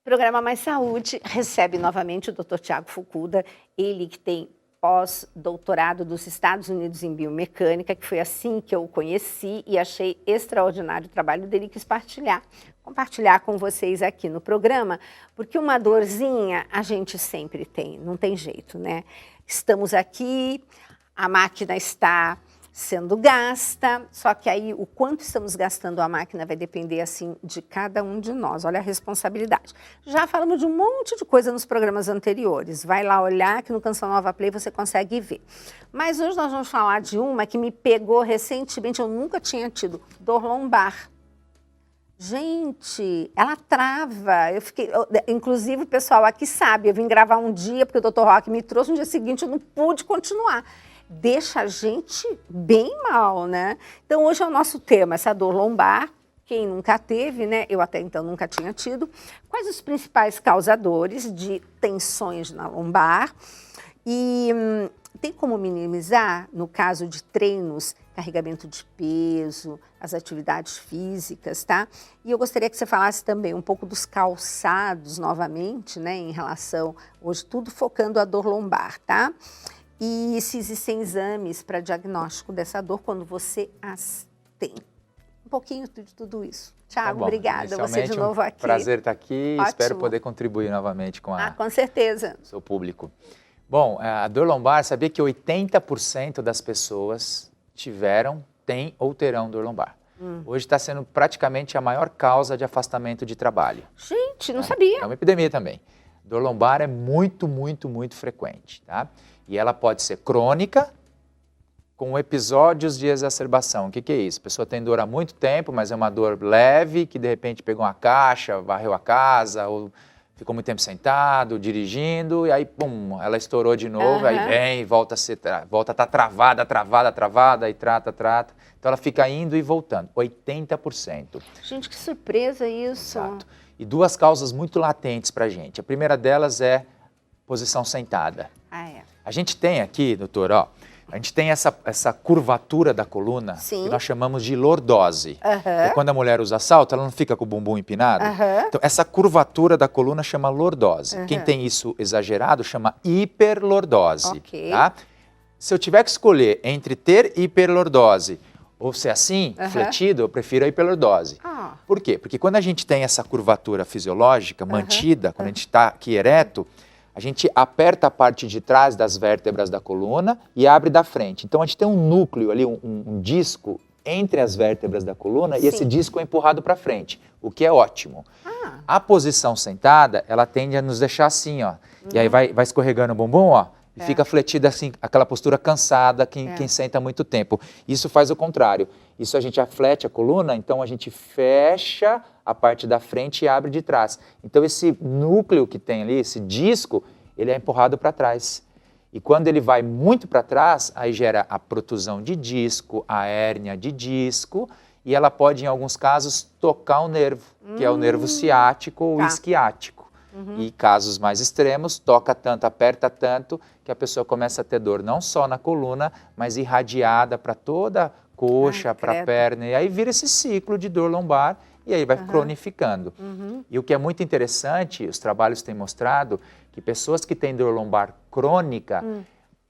Programa Mais Saúde recebe novamente o Dr. Tiago Fukuda, ele que tem pós-doutorado dos Estados Unidos em biomecânica, que foi assim que eu o conheci e achei extraordinário o trabalho dele e quis compartilhar com vocês aqui no programa, porque uma dorzinha a gente sempre tem, não tem jeito, né? Estamos aqui, a máquina está sendo gasta, só que aí o quanto estamos gastando a máquina vai depender assim de cada um de nós, olha a responsabilidade. Já falamos de um monte de coisa nos programas anteriores, vai lá olhar que no Canção Nova Play você consegue ver. Mas hoje nós vamos falar de uma que me pegou recentemente, eu nunca tinha tido, dor lombar. Gente, ela trava, inclusive o pessoal aqui sabe, eu vim gravar um dia porque o Dr. Roque me trouxe, no dia seguinte eu não pude continuar. Deixa a gente bem mal, né? Então, hoje é o nosso tema, essa dor lombar. Quem nunca teve, né? Eu até então nunca tinha tido. Quais os principais causadores de tensões na lombar? E tem como minimizar, no caso de treinos, carregamento de peso, as atividades físicas, tá? E eu gostaria que você falasse também um pouco dos calçados, novamente, né? Em relação, hoje tudo focando a dor lombar, tá? E se existem exames para diagnóstico dessa dor quando você as tem. Um pouquinho de tudo isso. Tiago, obrigada. Você de novo aqui. Prazer estar aqui. Ótimo. Espero poder contribuir novamente com com certeza. seu público. Bom, a dor lombar, sabia que 80% das pessoas têm ou terão dor lombar. Hoje está sendo praticamente a maior causa de afastamento de trabalho. Gente, não sabia. É uma epidemia também. Dor lombar é muito frequente, tá? E ela pode ser crônica, com episódios de exacerbação. O que é isso? A pessoa tem dor há muito tempo, mas é uma dor leve, que de repente pegou uma caixa, varreu a casa, ou ficou muito tempo sentado, dirigindo, e aí, pum, ela estourou de novo, aí vem, volta a estar travada, e trata. Então ela fica indo e voltando, 80%. Gente, que surpresa isso. Exato. E duas causas muito latentes pra gente. A primeira delas é posição sentada. A gente tem aqui, doutor, a gente tem essa curvatura da coluna, que nós chamamos de lordose. É quando a mulher usa salto, ela não fica com o bumbum empinado. Então, essa curvatura da coluna chama lordose. Quem tem isso exagerado chama hiperlordose. Tá? Se eu tiver que escolher entre ter hiperlordose ou ser assim, fletido, eu prefiro a hiperlordose. Por quê? Porque quando a gente tem essa curvatura fisiológica mantida, quando a gente está aqui ereto, a gente aperta a parte de trás das vértebras da coluna e abre da frente. Então, a gente tem um núcleo ali, um disco entre as vértebras da coluna e esse disco é empurrado para frente, o que é ótimo. A posição sentada, ela tende a nos deixar assim, ó. E aí vai escorregando o bumbum, ó. E fica fletida assim, aquela postura cansada, quem senta muito tempo. Isso faz o contrário. Isso a gente aflete a coluna, então a gente fecha a parte da frente e abre de trás. Então esse núcleo que tem ali, esse disco, ele é empurrado para trás. E quando ele vai muito para trás, aí gera a protusão de disco, a hérnia de disco, e ela pode, em alguns casos, tocar o nervo, que é o nervo ciático ou isquiático. E casos mais extremos, toca tanto, aperta tanto, que a pessoa começa a ter dor não só na coluna, mas irradiada para toda a coxa, para a perna. E aí vira esse ciclo de dor lombar e aí vai cronificando. E o que é muito interessante, os trabalhos têm mostrado que pessoas que têm dor lombar crônica,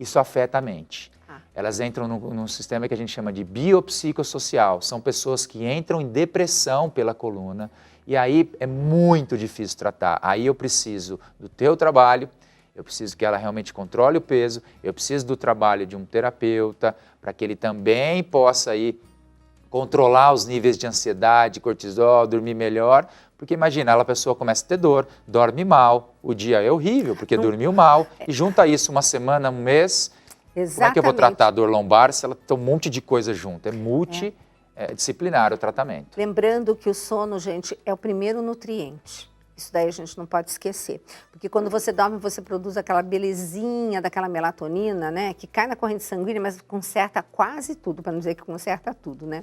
isso afeta a mente. Elas entram num sistema que a gente chama de biopsicossocial. São pessoas que entram em depressão pela coluna. E aí é muito difícil tratar. Aí eu preciso do teu trabalho, eu preciso que ela realmente controle o peso, eu preciso do trabalho de um terapeuta para que ele também possa aí controlar os níveis de ansiedade, cortisol, dormir melhor. Porque imagina, a pessoa começa a ter dor, dorme mal, o dia é horrível porque dormiu mal, e junta isso uma semana, um mês. Como é que eu vou tratar a dor lombar se ela tem um monte de coisa junto? É multidisciplinar o tratamento. Lembrando que o sono, gente, é o primeiro nutriente. Isso daí a gente não pode esquecer. Porque quando você dorme, você produz aquela belezinha daquela melatonina, né? Que cai na corrente sanguínea, mas conserta quase tudo, para não dizer que conserta tudo, né?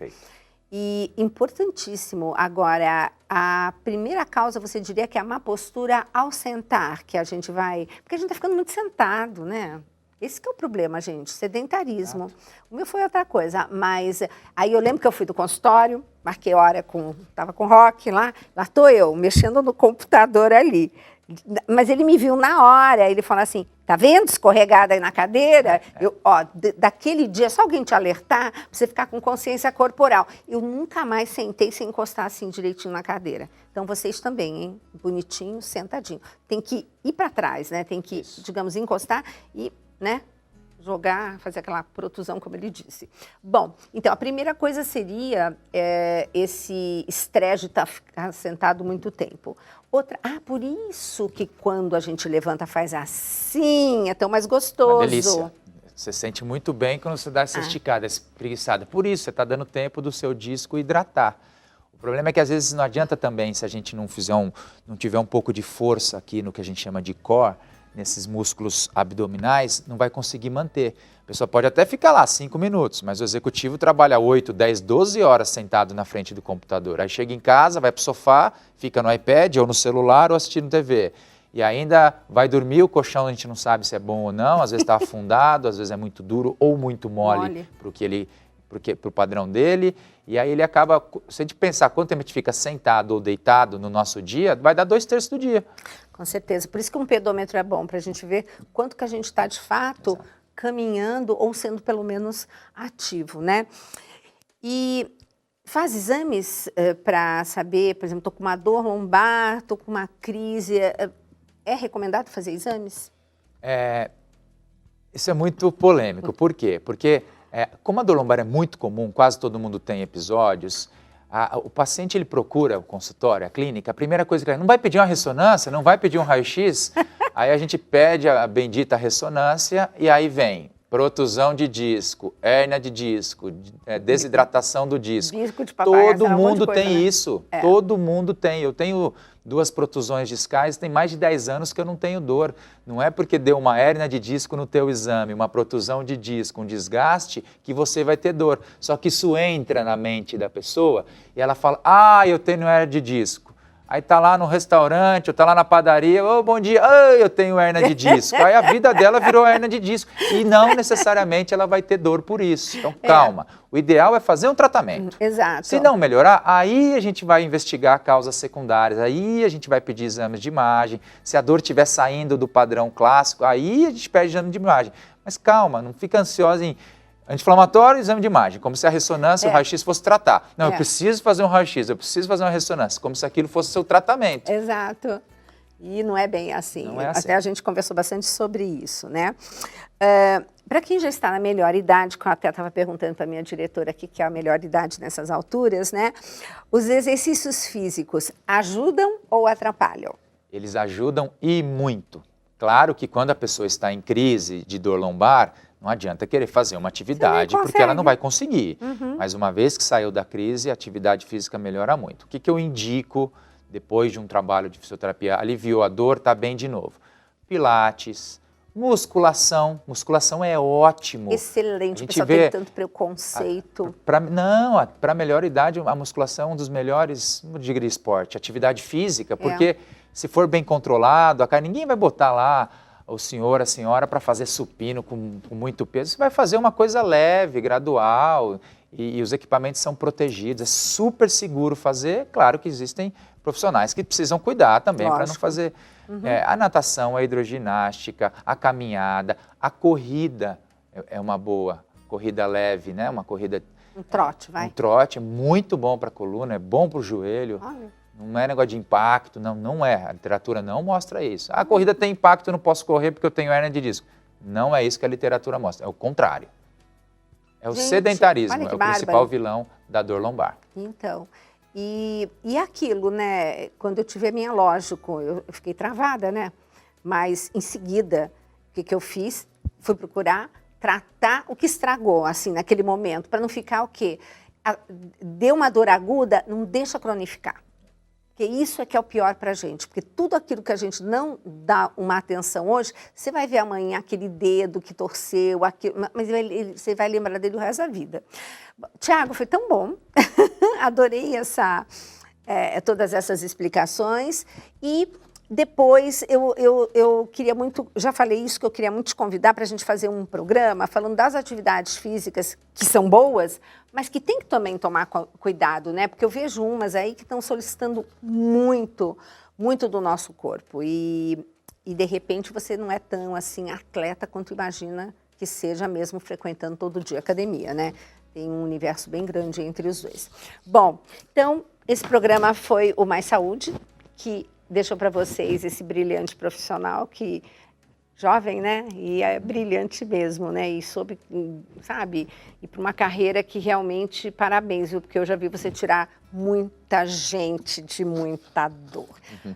E importantíssimo. Agora, a primeira causa, você diria que é a má postura ao sentar, que a gente vai... Porque a gente está ficando muito sentado, né? Esse que é o problema, gente, sedentarismo. O meu foi outra coisa, mas aí eu lembro que eu fui do consultório, marquei hora estava com o Roque lá estou eu, mexendo no computador ali. Mas ele me viu na hora, ele falou assim, tá vendo, escorregada aí na cadeira? Daquele dia, só alguém te alertar, pra você ficar com consciência corporal. Eu nunca mais sentei sem encostar assim direitinho na cadeira. Então, vocês também, hein? Bonitinho, sentadinho. Tem que ir para trás, né? Tem que, digamos, encostar e, né? Jogar, fazer aquela protusão, como ele disse. Bom, então, a primeira coisa seria esse estresse de estar sentado muito tempo. Outra, por isso que quando a gente levanta faz assim, é tão mais gostoso. Uma delícia. Você sente muito bem quando você dá essa esticada, essa espreguiçada. Por isso, você está dando tempo do seu disco hidratar. O problema é que às vezes não adianta também, se a gente não tiver um pouco de força aqui no que a gente chama de core, nesses músculos abdominais, não vai conseguir manter. A pessoa pode até ficar lá 5 minutos, mas o executivo trabalha 8, 10, 12 horas sentado na frente do computador. Aí chega em casa, vai para o sofá, fica no iPad ou no celular ou assistindo TV. E ainda vai dormir, o colchão a gente não sabe se é bom ou não, às vezes está afundado, às vezes é muito duro ou muito mole para o padrão dele. E aí ele acaba, se a gente pensar quanto tempo a gente fica sentado ou deitado no nosso dia, vai dar 2/3 do dia. Com certeza. Por isso que um pedômetro é bom, para a gente ver quanto que a gente está, de fato, caminhando ou sendo, pelo menos, ativo, né? E faz exames para saber, por exemplo, estou com uma dor lombar, estou com uma crise. É recomendado fazer exames? Isso é muito polêmico. Por quê? Porque, como a dor lombar é muito comum, quase todo mundo tem episódios, o paciente ele procura o consultório, a clínica, a primeira coisa que ele não vai pedir uma ressonância, não vai pedir um raio-x, aí a gente pede a bendita ressonância e aí vem protusão de disco, hérnia de disco, desidratação do disco. Disco de papagaio, todo mundo tem coisa, né? isso, todo mundo tem. Eu tenho 2 protusões discais, tem mais de 10 anos que eu não tenho dor. Não é porque deu uma hérnia de disco no teu exame, uma protusão de disco, um desgaste, que você vai ter dor. Só que isso entra na mente da pessoa e ela fala, eu tenho hérnia de disco. Aí tá lá no restaurante, ou tá lá na padaria, bom dia, eu tenho hérnia de disco. Aí a vida dela virou hérnia de disco. E não necessariamente ela vai ter dor por isso. Então calma, o ideal é fazer um tratamento. Exato. Se não melhorar, aí a gente vai investigar causas secundárias, aí a gente vai pedir exames de imagem. Se a dor estiver saindo do padrão clássico, aí a gente pede exame de imagem. Mas calma, não fica ansiosa em anti-inflamatório, exame de imagem, como se a ressonância, o raio-x fosse tratar. Não, eu preciso fazer um raio-x, eu preciso fazer uma ressonância, como se aquilo fosse o seu tratamento. Exato. E não é bem assim. Não é assim. Até a gente conversou bastante sobre isso, né? Para quem já está na melhor idade, que eu até estava perguntando para a minha diretora aqui, que é a melhor idade nessas alturas, né? Os exercícios físicos ajudam ou atrapalham? Eles ajudam e muito. Claro que quando a pessoa está em crise de dor lombar, não adianta querer fazer uma atividade, porque ela não vai conseguir. Mas uma vez que saiu da crise, a atividade física melhora muito. O que eu indico depois de um trabalho de fisioterapia? Aliviou a dor, está bem de novo. Pilates, musculação. Musculação é ótimo. Excelente, o pessoal tem tanto preconceito. Para melhor idade, a musculação é um dos melhores, não diria esporte, atividade física, porque se for bem controlado, ninguém vai botar lá o senhor, a senhora, para fazer supino com muito peso. Você vai fazer uma coisa leve, gradual, e os equipamentos são protegidos. É super seguro fazer. Claro que existem profissionais que precisam cuidar também para não fazer a natação, a hidroginástica, a caminhada, a corrida é uma boa. Corrida leve, né? Uma corrida... Um trote, vai. Um trote é muito bom para a coluna, é bom para o joelho. Olha. Não é negócio de impacto, não é. A literatura não mostra isso. A corrida tem impacto, eu não posso correr porque eu tenho hérnia de disco. Não é isso que a literatura mostra, é o contrário. É o sedentarismo, é o principal vilão da dor lombar. Então, e aquilo, né? Quando eu tive a minha, lógico, eu fiquei travada, né? Mas em seguida, o que eu fiz? Fui procurar tratar o que estragou, assim, naquele momento, para não ficar o quê? Deu uma dor aguda, não deixa cronificar. Porque isso é que é o pior para a gente, porque tudo aquilo que a gente não dá uma atenção hoje, você vai ver amanhã aquele dedo que torceu, mas você vai lembrar dele o resto da vida. Tiago, foi tão bom, adorei todas essas explicações e depois eu queria muito, já falei isso, que eu queria muito te convidar para a gente fazer um programa falando das atividades físicas que são boas, mas que tem que também tomar cuidado, né? Porque eu vejo umas aí que estão solicitando muito do nosso corpo e de repente você não é tão assim atleta quanto imagina que seja mesmo frequentando todo dia academia, né? Tem um universo bem grande entre os dois. Bom, então esse programa foi o Mais Saúde, que deixou para vocês esse brilhante profissional que, jovem, né? E é brilhante mesmo, né? E soube, sabe? E para uma carreira que realmente, parabéns, viu? Porque eu já vi você tirar muita gente de muita dor.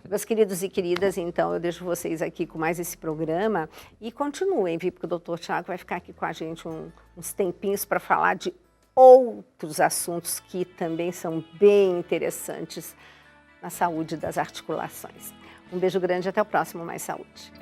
Meus queridos e queridas, então eu deixo vocês aqui com mais esse programa e continuem, viu? Porque o Dr. Tiago vai ficar aqui com a gente uns tempinhos para falar de outros assuntos que também são bem interessantes na saúde das articulações. Um beijo grande e até o próximo Mais Saúde.